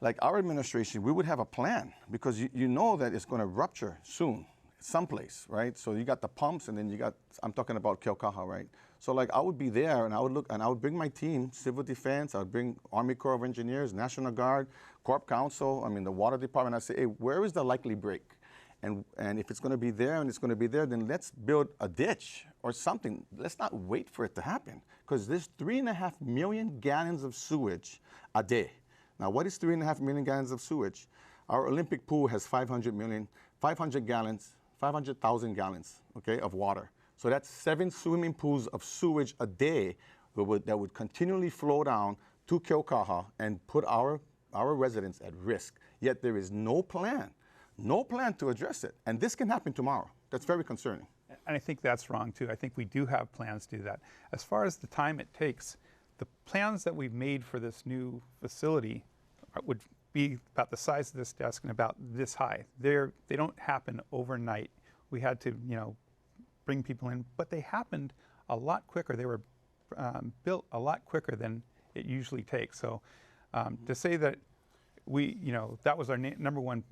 like our administration, we would have a plan because you know that it's going to rupture soon, someplace, right? So you got the pumps, and then you got, I'm talking about Keaukaha, right? So like I would be there, and I would look, and I would bring my team, Civil Defense, I would bring Army Corps of Engineers, National Guard, Corp Council, I mean the Water Department. I'd say, hey, where is the likely break? And if it's going to be there and it's going to be there, then let's build a ditch or something. Let's not wait for it to happen, because there's 3.5 million gallons of sewage a day. Now, what is 3.5 million gallons of sewage? Our Olympic pool has 500,000 gallons, okay, of water. So that's 7 swimming pools of sewage a day that would continually flow down to Keaukaha and put our residents at risk. Yet there is no plan to address it. And this can happen tomorrow. That's very concerning. And I think that's wrong too. I think we do have plans to do that. As far as the time it takes, the plans that we've made for this new facility would be about the size of this desk and about this high. They don't happen overnight. We had to, you know, bring people in, but they happened a lot quicker. They were built a lot quicker than it usually takes. So to say that that was our number one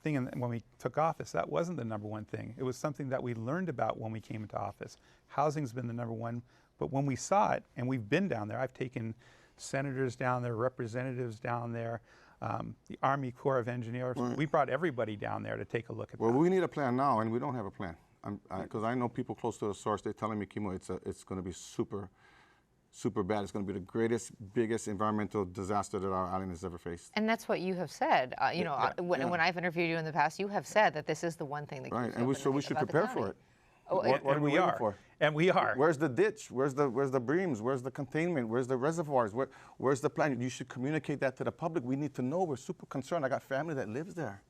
thing when we took office, that wasn't the number one thing. It was something that we learned about when we came into office. Housing's been the number one, but when we saw it, and we've been down there, I've taken senators down there, representatives down there, the Army Corps of Engineers. We brought everybody down there to take a look at that. Well, we need a plan now, and we don't have a plan. Because I know people close to the source, they're telling me, Kimo, it's going to be super bad. It's going to be the biggest environmental disaster that our island has ever faced. And that's what you have said. When I've interviewed you in the past, you have said that this is the one thing that right, keeps and so we should prepare for it. What are we waiting for? And we are. Where's the ditch? Where's the breams? Where's the containment? Where's the reservoirs? Where's the plan? You should communicate that to the public. We need to know. We're super concerned. I got family that lives there.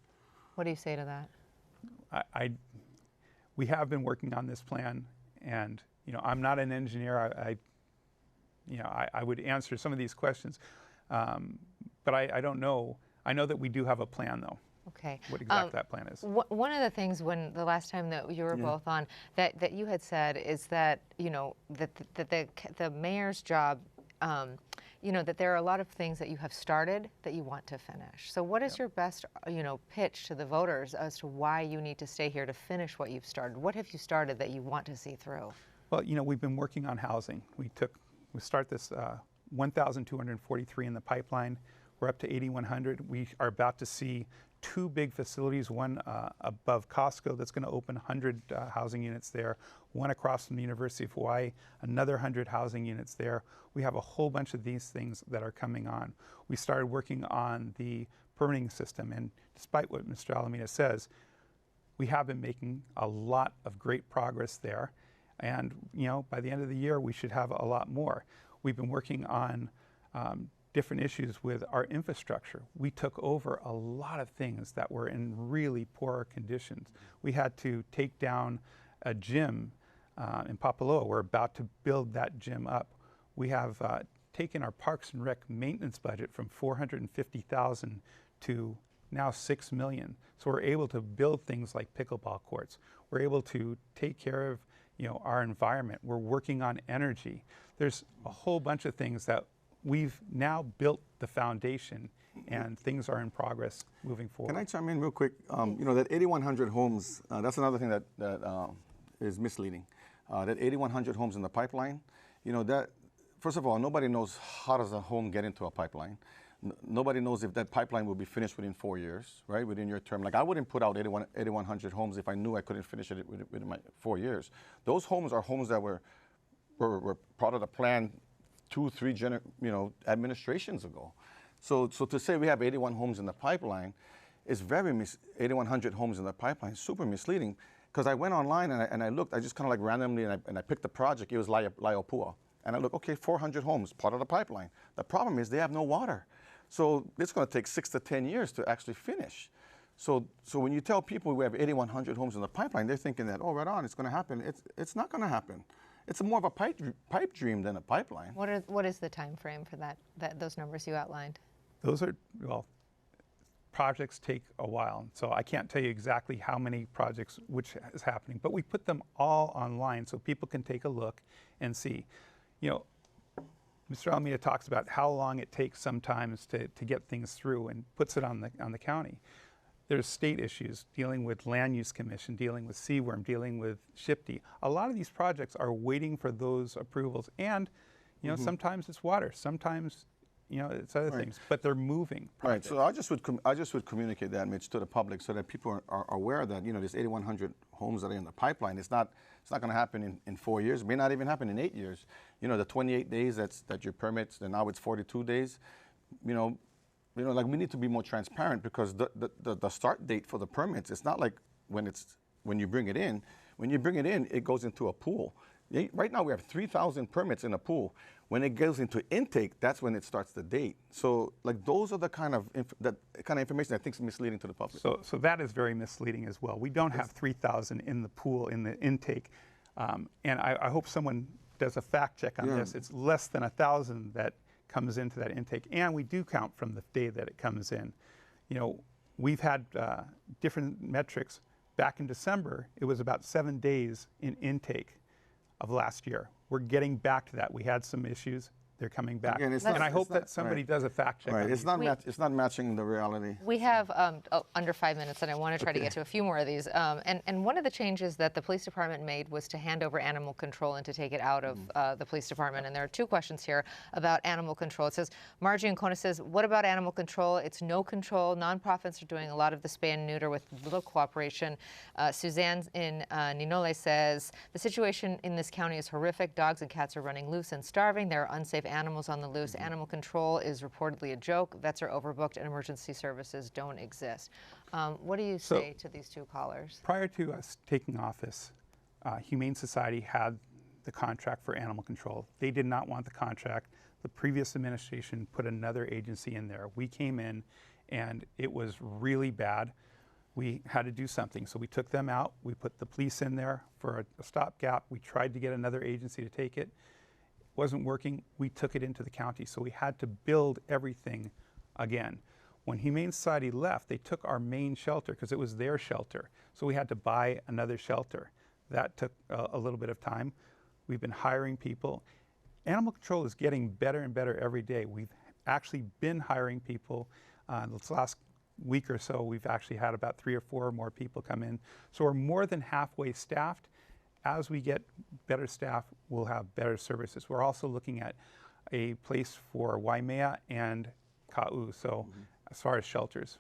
What do you say to that? We have been working on this plan, and I'm not an engineer. I would answer some of these questions, but I don't know. I know that we do have a plan, though. Okay. What exactly that plan is. One of the things when the last time that you were both on that you had said is that that the mayor's job, that there are a lot of things that you have started that you want to finish. So what is your best pitch to the voters as to why you need to stay here to finish what you've started? What have you started that you want to see through? Well, we've been working on housing. We start this 1,243 in the pipeline. We're up to 8,100. We are about to see 2 big facilities, one above Costco that's going to open 100 housing units there, one across from the University of Hawaii, another 100 housing units there. We have a whole bunch of these things that are coming on. We started working on the permitting system, and despite what Mr. Alameda says, we have been making a lot of great progress there. And by the end of the year, we should have a lot more. We've been working on different issues with our infrastructure. We took over a lot of things that were in really poor conditions. We had to take down a gym in Papaloa. We're about to build that gym up. We have taken our Parks and Rec maintenance budget from $450,000 to now $6 million. So we're able to build things like pickleball courts. We're able to take care of our environment. We're working on energy. There's a whole bunch of things that we've now built the foundation, and things are in progress moving forward. Can I chime in real quick? That 8,100 homes, that's another thing that is misleading. That 8,100 homes in the pipeline, that, first of all, nobody knows how does a home get into a pipeline. Nobody knows if that pipeline will be finished within 4 years, right, within your term. Like I wouldn't put out 8,100 homes if I knew I couldn't finish it within my 4 years. Those homes are homes that were part of the plan 2-3 administrations ago. So to say we have 81 homes in the pipeline is 8,100 homes in the pipeline, super misleading. because I went online and I looked, I just kind of like randomly, and I picked the project. It was Laiopua. And I looked, okay, 400 homes, part of the pipeline. The problem is they have no water. So it's going to take 6 to 10 years to actually finish. So when you tell people we have 8,100 homes in the pipeline, they're thinking that, oh, right on, it's going to happen. It's not going to happen. It's more of a pipe dream than a pipeline. What is the time frame for those numbers you outlined? Those are, well, projects take a while. So I can't tell you exactly how many projects which is happening, but we put them all online so people can take a look and see. You know, Mr. Alameda talks about how long it takes sometimes to get things through and puts it on the county. There's state issues dealing with Land Use Commission, dealing with Seaworm, dealing with SHPD. A lot of these projects are waiting for those approvals, and you know, sometimes it's water, sometimes you know, it's other things, but they're moving projects. Right. So I just would communicate that, Mitch, to the public so that people are aware that, you know, there's 8,100 homes that are in the pipeline. It's not going to happen in 4 years. It may not even happen in 8 years. You know, the 28 days that your permits, and now it's 42 days. You know, like we need to be more transparent, because the start date for the permits, it's not like when you bring it in. When you bring it in, it goes into a pool. Right now we have 3,000 permits in a pool. When it goes into intake, that's when it starts the date. So like those are the kind of information I think is misleading to the public. So that is very misleading as well. We don't have 3,000 in the pool in the intake, and I hope someone does a fact check on this. It's less than 1,000 that comes into that intake, and we do count from the day that it comes in. You know, we've had different metrics. Back in December, it was about 7 days in intake of last year. We're getting back to that. We had some issues. They're coming back. Again, and I hope that somebody does a fact check. Right. It's not matching the reality. We have under 5 minutes, and I want to try to get to a few more of these. And one of the changes that the police department made was to hand over animal control and to take it out of the police department. And there are two questions here about animal control. It says, Margie Ancona says, what about animal control? It's no control. Nonprofits are doing a lot of the spay and neuter with little cooperation. Suzanne in Ninole says, the situation in this county is horrific. Dogs and cats are running loose and starving. There are unsafe animals on the loose. Animal control is reportedly a joke. Vets are overbooked and emergency services don't exist. What do you say to these two callers? Prior to us taking office, Humane Society had the contract for animal control. They did not want the contract. The previous administration put another agency in there. We came in and it was really bad. We had to do something. So we took them out. We put the police in there for a stopgap. We tried to get another agency to take it. Wasn't working. We took it into the county. So we had to build everything again. When Humane Society left, they took our main shelter because it was their shelter. So we had to buy another shelter. That took a little bit of time. We've been hiring people. Animal control is getting better and better every day. We've actually been hiring people. This last week or so, we've actually had about 3 or 4 more people come in. So we're more than halfway staffed. As we get better staff, we'll have better services. We're also looking at a place for Waimea and Ka'u, so as far as shelters.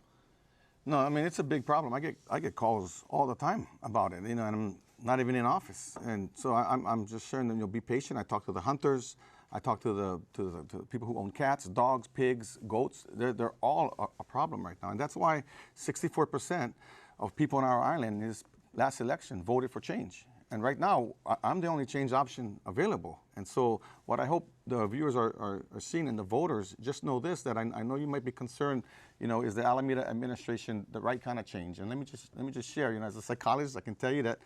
No, I mean, it's a big problem. I get calls all the time about it, you know, and I'm not even in office. And so I'm just sharing them, you know, be patient. I talk to the hunters. I talk to the people who own cats, dogs, pigs, goats. They're all a problem right now. And that's why 64% of people on our island is last election voted for change. And right now, I'm the only change option available. And so what I hope the viewers are seeing, and the voters just know this, that I know you might be concerned, you know, is the Alameda administration the right kind of change? And let me just share, you know, as a psychologist, I can tell you that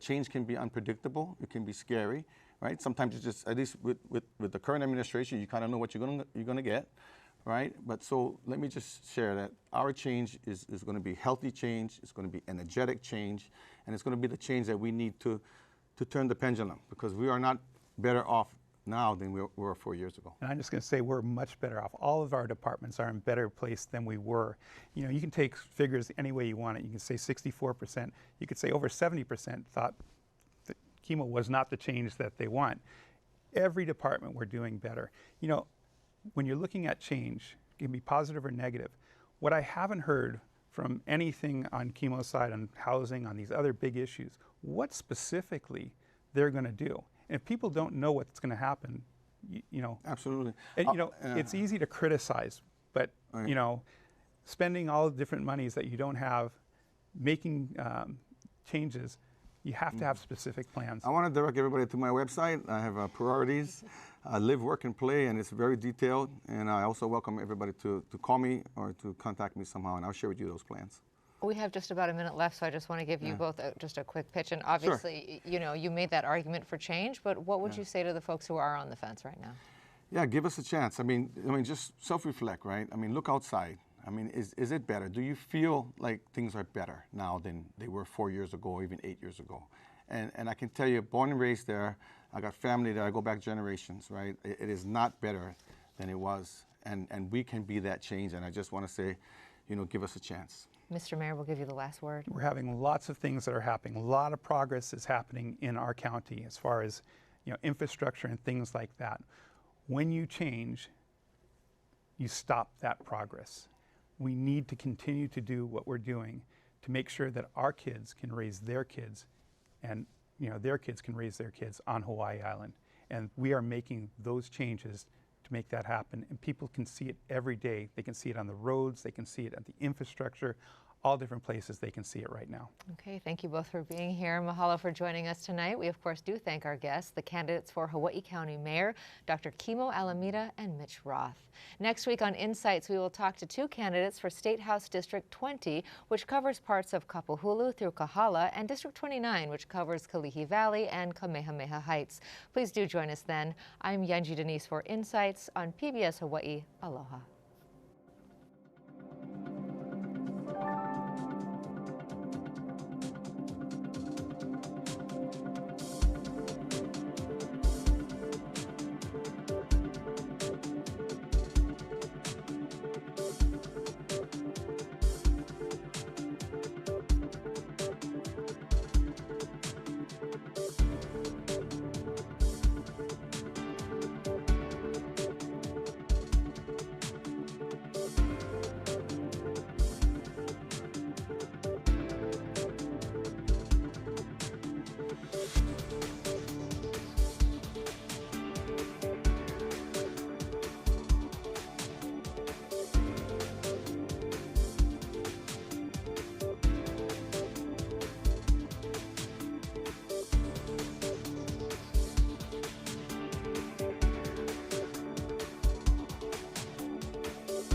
change can be unpredictable. It can be scary, right? Sometimes you just, at least with the current administration, you kind of know what you're gonna get, right? But so let me just share that our change is going to be healthy change. It's going to be energetic change. And it's going to be the change that we need to turn the pendulum, because we are not better off now than we were 4 years ago. And I'm just going to say we're much better off. All of our departments are in better place than we were. You know, you can take figures any way you want it. You can say 64%. You could say over 70% thought that chemo was not the change that they want. Every department we're doing better. You know, when you're looking at change, it can be positive or negative. What I haven't heard from anything on chemo's side, on housing, on these other big issues, what specifically they're going to do. And if people don't know what's going to happen, you know. Absolutely. And, you know, it's easy to criticize, but, you know, spending all the different monies that you don't have, making changes, You have to have specific plans. I want to direct everybody to my website. I have priorities, live, work, and play, and it's very detailed. And I also welcome everybody to call me or to contact me somehow, and I'll share with you those plans. We have just about a minute left, so I just want to give you both just a quick pitch. And obviously, you know, you made that argument for change, but what would you say to the folks who are on the fence right now? Yeah, give us a chance. I mean, just self-reflect, right? I mean, look outside. I mean, is it better? Do you feel like things are better now than they were 4 years ago or even 8 years ago? And I can tell you, born and raised there, I got family there, I go back generations, right? It is not better than it was. And we can be that change. And I just want to say, you know, give us a chance. Mr. Mayor, we'll give you the last word. We're having lots of things that are happening. A lot of progress is happening in our county as far as, you know, infrastructure and things like that. When you change, you stop that progress. We need to continue to do what we're doing to make sure that our kids can raise their kids and, you know, their kids can raise their kids on Hawaii Island. And we are making those changes to make that happen. And people can see it every day. They can see it on the roads. They can see it at the infrastructure. All different places they can see it right now. Okay, thank you both for being here. Mahalo for joining us tonight. We, of course, do thank our guests, the candidates for Hawaii County Mayor, Dr. Kimo Alameda and Mitch Roth. Next week on Insights, we will talk to two candidates for State House District 20, which covers parts of Kapuhulu through Kahala, and District 29, which covers Kalihi Valley and Kamehameha Heights. Please do join us then. I'm Yanji Denise for Insights on PBS Hawaii. Aloha.